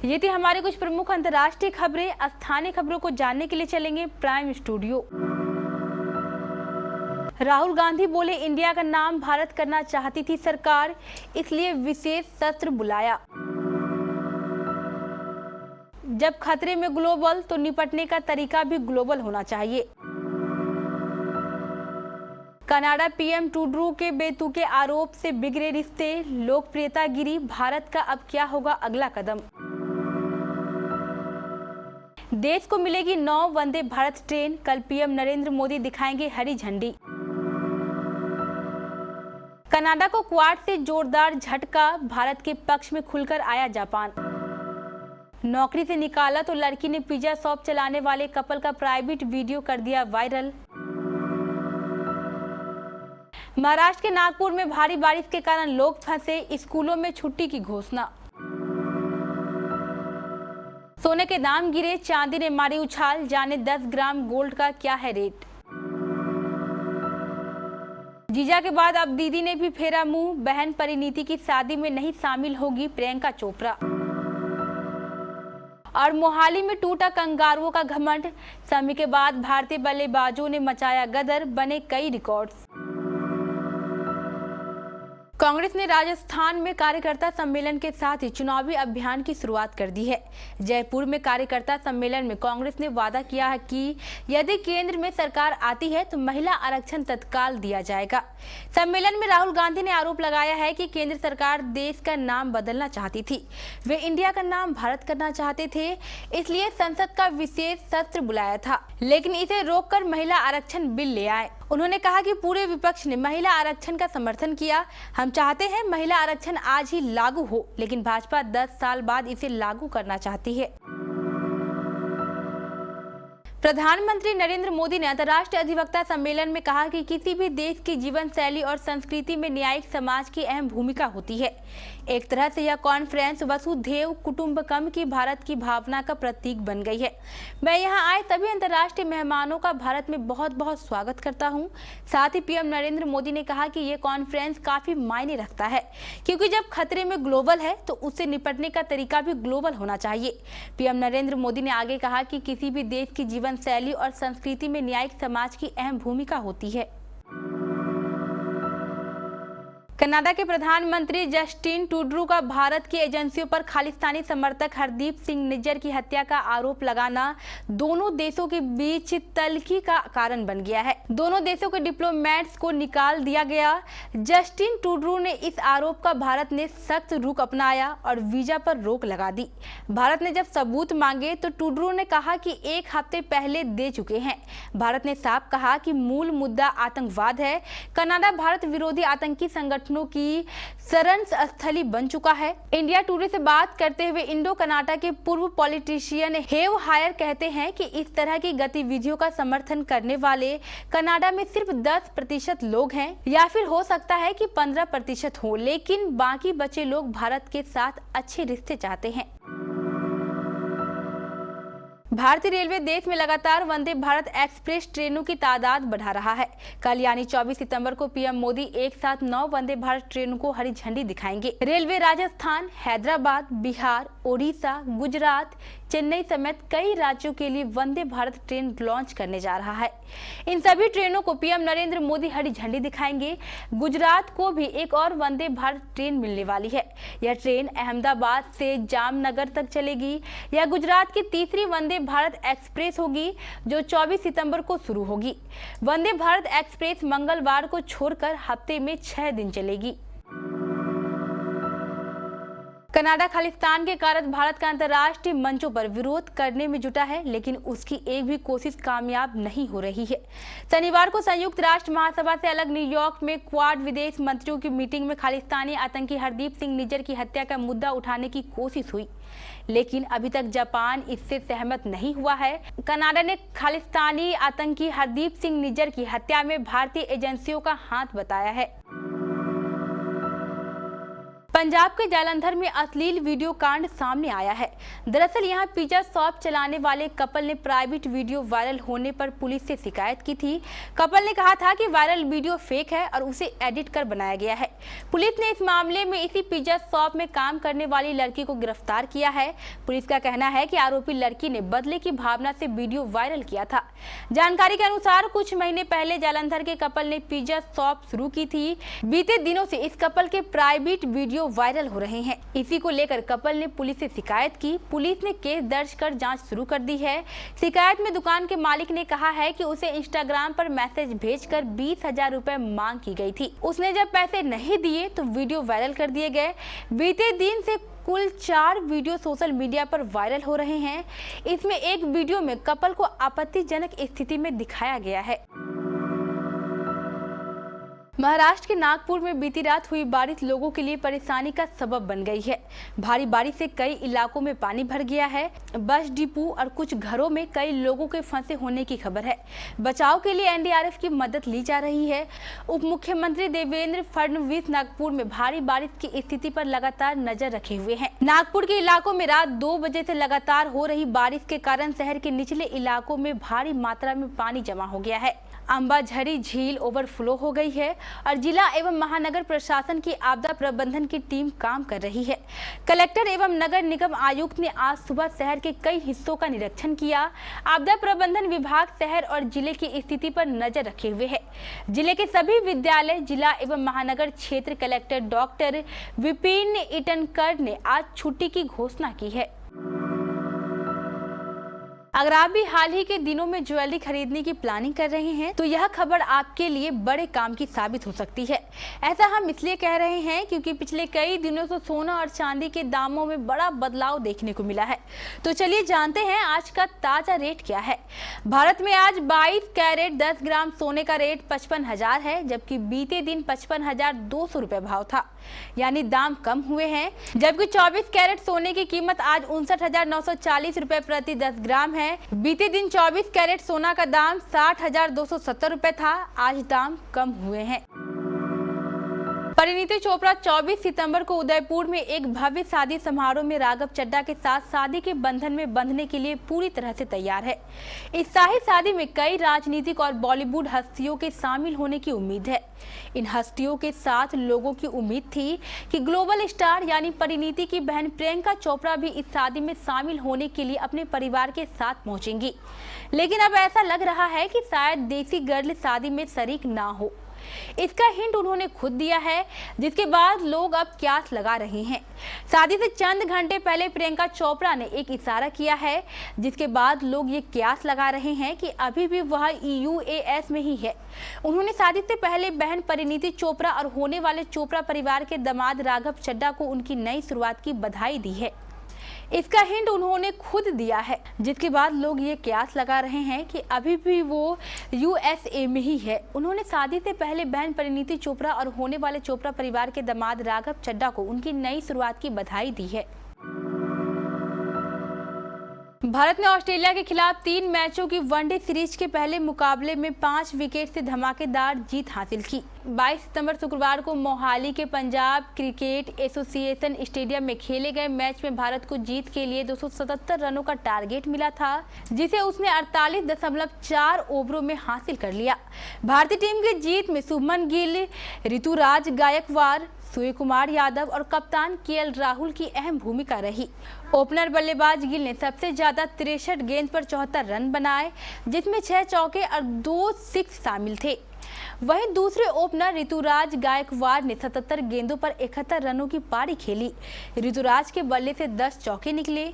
ये थी हमारे कुछ प्रमुख अंतर्राष्ट्रीय खबरें। स्थानीय खबरों को जानने के लिए चलेंगे प्राइम स्टूडियो। राहुल गांधी बोले, इंडिया का नाम भारत करना चाहती थी सरकार, इसलिए विशेष सत्र बुलाया। जब खतरे में ग्लोबल तो निपटने का तरीका भी ग्लोबल होना चाहिए। कनाडा पीएम ट्रूडो के बेतुके आरोप से बिगड़े रिश्ते, लोकप्रियता गिरी, भारत का अब क्या होगा अगला कदम। देश को मिलेगी 9 वंदे भारत ट्रेन, कल पीएम नरेंद्र मोदी दिखाएंगे हरी झंडी। कनाडा को क्वाड से जोरदार झटका, भारत के पक्ष में खुलकर आया जापान। नौकरी से निकाला तो लड़की ने पिज्जा शॉप चलाने वाले कपल का प्राइवेट वीडियो कर दिया वायरल। महाराष्ट्र के नागपुर में भारी बारिश के कारण लोग फंसे, स्कूलों में छुट्टी की घोषणा। सोने के दाम गिरे, चांदी ने मारी उछाल, जाने 10 ग्राम गोल्ड का क्या है रेट। जीजा के बाद अब दीदी ने भी फेरा मुंह, बहन परिणीति की शादी में नहीं शामिल होगी प्रियंका चोपड़ा। और मोहाली में टूटा कंगारुओं का घमंड, शमी के बाद भारतीय बल्लेबाजों ने मचाया गदर, बने कई रिकॉर्ड्स। कांग्रेस ने राजस्थान में कार्यकर्ता सम्मेलन के साथ ही चुनावी अभियान की शुरुआत कर दी है। जयपुर में कार्यकर्ता सम्मेलन में कांग्रेस ने वादा किया है कि यदि केंद्र में सरकार आती है तो महिला आरक्षण तत्काल दिया जाएगा। सम्मेलन में राहुल गांधी ने आरोप लगाया है कि केंद्र सरकार देश का नाम बदलना चाहती थी, वे इंडिया का नाम भारत करना चाहते थे, इसलिए संसद का विशेष सत्र बुलाया था, लेकिन इसे रोककर महिला आरक्षण बिल ले आए। उन्होंने कहा कि पूरे विपक्ष ने महिला आरक्षण का समर्थन किया, हम चाहते हैं महिला आरक्षण आज ही लागू हो, लेकिन भाजपा 10 साल बाद इसे लागू करना चाहती है। प्रधानमंत्री नरेंद्र मोदी ने अंतर्राष्ट्रीय अधिवक्ता सम्मेलन में कहा कि किसी भी देश की जीवन शैली और संस्कृति में न्यायिक समाज की अहम भूमिका होती है। एक तरह से यह कॉन्फ्रेंस वसुधैव कुटुंबकम की भारत की भावना का प्रतीक बन गई है। मैं यहाँ आए सभी अंतर्राष्ट्रीय मेहमानों का भारत में बहुत बहुत स्वागत करता हूँ। साथ ही पीएम नरेंद्र मोदी ने कहा कि ये कॉन्फ्रेंस काफी मायने रखता है, क्योंकि जब खतरे में ग्लोबल है तो उससे निपटने का तरीका भी ग्लोबल होना चाहिए। पीएम नरेंद्र मोदी ने आगे कहा कि किसी भी देश की जीवन शैली और संस्कृति में न्यायिक समाज की अहम भूमिका होती है। कनाडा के प्रधानमंत्री जस्टिन ट्रूडो का भारत की एजेंसियों पर खालिस्तानी समर्थक हरदीप सिंह निज्जर की हत्या का आरोप लगाना दोनों देशों के बीच तल्खी का कारण बन गया है। दोनों देशों के डिप्लोमेट्स को निकाल दिया गया। जस्टिन ट्रूडो ने इस आरोप का भारत ने सख्त रुख अपनाया और वीजा पर रोक लगा दी। भारत ने जब सबूत मांगे तो ट्रूडो ने कहा कि 1 हफ्ते पहले दे चुके हैं। भारत ने साफ कहा कि मूल मुद्दा आतंकवाद है। कनाडा भारत विरोधी आतंकी संगठनों की शरण स्थली बन चुका है। इंडिया टुडे से बात करते हुए इंडो कनाडा के पूर्व पॉलिटिशियन हेव हायर कहते हैं कि इस तरह की गतिविधियों का समर्थन करने वाले कनाडा में सिर्फ 10% लोग हैं, या फिर हो सकता है कि 15% हो, लेकिन बाकी बचे लोग भारत के साथ अच्छे रिश्ते चाहते हैं। भारतीय रेलवे देश में लगातार वंदे भारत एक्सप्रेस ट्रेनों की तादाद बढ़ा रहा है। कल यानी 24 सितंबर को पीएम मोदी एक साथ 9 वंदे भारत ट्रेनों को हरी झंडी दिखाएंगे। रेलवे राजस्थान, हैदराबाद, बिहार, ओडिशा, गुजरात, चेन्नई समेत कई राज्यों के लिए वंदे भारत ट्रेन लॉन्च करने जा रहा है। इन सभी ट्रेनों को पीएम नरेंद्र मोदी हरी झंडी दिखाएंगे। गुजरात को भी एक और वंदे भारत ट्रेन मिलने वाली है। यह ट्रेन अहमदाबाद से जामनगर तक चलेगी। यह गुजरात की तीसरी वंदे भारत एक्सप्रेस होगी, जो 24 सितंबर को शुरू होगी। वंदे भारत एक्सप्रेस मंगलवार को छोड़कर हफ्ते में 6 दिन चलेगी। कनाडा खालिस्तान के कारण भारत का अंतर्राष्ट्रीय मंचों पर विरोध करने में जुटा है, लेकिन उसकी एक भी कोशिश कामयाब नहीं हो रही है। शनिवार को संयुक्त राष्ट्र महासभा से अलग न्यूयॉर्क में क्वाड विदेश मंत्रियों की मीटिंग में खालिस्तानी आतंकी हरदीप सिंह निज्जर की हत्या का मुद्दा उठाने की कोशिश हुई, लेकिन अभी तक जापान इससे सहमत नहीं हुआ है। कनाडा ने खालिस्तानी आतंकी हरदीप सिंह निज्जर की हत्या में भारतीय एजेंसियों का हाथ बताया है। पंजाब के जालंधर में अश्लील वीडियो कांड सामने आया है। दरअसल यहां पिज्जा शॉप चलाने वाले कपल ने प्राइवेट वीडियो वायरल होने पर पुलिस से शिकायत की थी। कपल ने कहा था कि वायरल वीडियो फेक है और उसे एडिट कर बनाया गया है। पुलिस ने इस मामले में इसी पिज्जा शॉप में काम करने वाली लड़की को गिरफ्तार किया है। पुलिस का कहना है कि आरोपी लड़की ने बदले की भावना से वीडियो वायरल किया था। जानकारी के अनुसार कुछ महीने पहले जालंधर के कपल ने पिज्जा शॉप शुरू की थी। बीते दिनों से इस कपल के प्राइवेट वीडियो वायरल हो रहे हैं। इसी को लेकर कपल ने पुलिस से शिकायत की। पुलिस ने केस दर्ज कर जांच शुरू कर दी है। शिकायत में दुकान के मालिक ने कहा है कि उसे इंस्टाग्राम पर मैसेज भेजकर 20,000 रुपए मांग की गई थी। उसने जब पैसे नहीं दिए तो वीडियो वायरल कर दिए गए। बीते दिन से कुल 4 वीडियो सोशल मीडिया पर वायरल हो रहे हैं। इसमें एक वीडियो में कपल को आपत्तिजनक स्थिति में दिखाया गया है। महाराष्ट्र के नागपुर में बीती रात हुई बारिश लोगों के लिए परेशानी का सबब बन गई है। भारी बारिश से कई इलाकों में पानी भर गया है। बस डिपो और कुछ घरों में कई लोगों के फंसे होने की खबर है। बचाव के लिए एनडीआरएफ की मदद ली जा रही है। उप मुख्यमंत्री देवेंद्र फडणवीस नागपुर में भारी बारिश की स्थिति पर लगातार नजर रखे हुए हैं। नागपुर के इलाकों में रात 2 बजे से लगातार हो रही बारिश के कारण शहर के निचले इलाकों में भारी मात्रा में पानी जमा हो गया है। अंबाझरी झील ओवरफ्लो हो गई है और जिला एवं महानगर प्रशासन की आपदा प्रबंधन की टीम काम कर रही है। कलेक्टर एवं नगर निगम आयुक्त ने आज सुबह शहर के कई हिस्सों का निरीक्षण किया। आपदा प्रबंधन विभाग शहर और जिले की स्थिति पर नजर रखे हुए है। जिले के सभी विद्यालय, जिला एवं महानगर क्षेत्र कलेक्टर डॉक्टर विपिन इटनकर ने आज छुट्टी की घोषणा की है। अगर आप भी हाल ही के दिनों में ज्वेलरी खरीदने की प्लानिंग कर रहे हैं तो यह खबर आपके लिए बड़े काम की साबित हो सकती है। ऐसा हम इसलिए कह रहे हैं क्योंकि पिछले कई दिनों से सोना और चांदी के दामों में बड़ा बदलाव देखने को मिला है। तो चलिए जानते हैं आज का ताजा रेट क्या है। भारत में आज 22 कैरेट 10 ग्राम सोने का रेट 55,000 है, जबकि बीते दिन 55,200 रुपए भाव था, यानी दाम कम हुए हैं। जबकि 24 कैरेट सोने की कीमत आज 59,940 रुपए प्रति 10 ग्राम है। बीते दिन 24 कैरेट सोना का दाम 60,270 रुपए था, आज दाम कम हुए हैं। परिणीति चोपड़ा 24 सितंबर को उदयपुर में एक भव्य शादी समारोह में राघव चड्ढा के साथ शादी के बंधन में बंधने के लिए पूरी तरह से तैयार है। इस शाही शादी में कई राजनीतिक और बॉलीवुड हस्तियों के शामिल होने की उम्मीद है। इन हस्तियों के साथ लोगों की उम्मीद थी कि ग्लोबल स्टार यानी परिणीति की बहन प्रियंका चोपड़ा भी इस शादी में शामिल होने के लिए अपने परिवार के साथ पहुंचेंगी, लेकिन अब ऐसा लग रहा है कि शायद देसी गर्ल शादी में शरीक ना हो। इसका हिंट उन्होंने खुद दिया है, जिसके बाद लोग अब क्यास लगा रहे हैं। शादी से चंद घंटे पहले प्रियंका चोपड़ा ने एक इशारा किया है, जिसके बाद लोग ये क्यास लगा रहे हैं कि अभी भी वह यूएस में ही है। उन्होंने शादी से पहले बहन परिणीति चोपड़ा और होने वाले चोपड़ा परिवार के दामाद राघव चड्ढा को उनकी नई शुरुआत की बधाई दी है। इसका हिंट उन्होंने खुद दिया है, जिसके बाद लोग ये कयास लगा रहे हैं कि अभी भी वो यूएसए में ही है। उन्होंने शादी से पहले बहन परिणीति चोपड़ा और होने वाले चोपड़ा परिवार के दामाद राघव चड्ढा को उनकी नई शुरुआत की बधाई दी है। भारत ने ऑस्ट्रेलिया के खिलाफ 3 मैचों की वनडे सीरीज के पहले मुकाबले में 5 विकेट से धमाकेदार जीत हासिल की। 22 सितंबर शुक्रवार को मोहाली के पंजाब क्रिकेट एसोसिएशन स्टेडियम में खेले गए मैच में भारत को जीत के लिए 277 रनों का टारगेट मिला था, जिसे उसने 48.4 ओवरों में हासिल कर लिया। भारतीय टीम की जीत में शुभमन गिल, ऋतुराज गायकवाड़, सूर्य कुमार यादव और कप्तान केएल राहुल की अहम भूमिका रही। ओपनर बल्लेबाज गिल ने सबसे ज्यादा 63 गेंद पर 74 रन बनाए, जिसमें 6 चौके और 2 सिक्स शामिल थे। वहीं दूसरे ओपनर ऋतुराज गायकवाड़ ने 77 गेंदों पर 71 रनों की पारी खेली। ऋतुराज के बल्ले से 10 चौके निकले।